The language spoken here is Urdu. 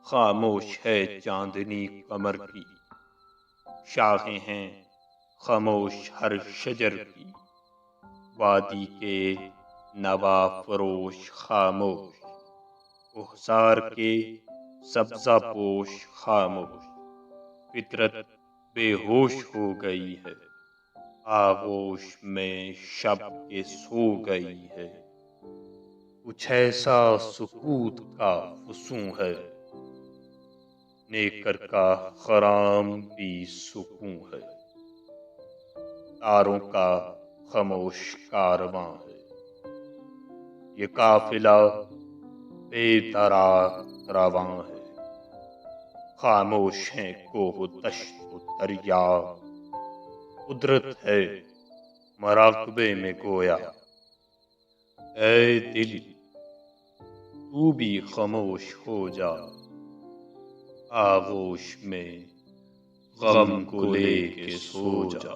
خاموش ہے چاندنی قمر کی، شاخیں ہیں خاموش ہر شجر کی، وادی کے نوا فروش خاموش، کوہسار کے سبزہ پوش خاموش، فطرت بے ہوش ہو گئی ہے، آغوش میں شب کے سو گئی ہے، کچھ ایسا سکوت کا فسوں ہے، نیکر کا خرام بھی سکون ہے، تاروں کا خاموش کارواں ہے، یہ قافلہ بے درا رواں ہے، خاموش ہیں کوہ و دشت و دریا، قدرت ہے مراقبے میں گویا، اے دل تو بھی خاموش ہو جا، آغوش میں غم کو لے کے سو جا۔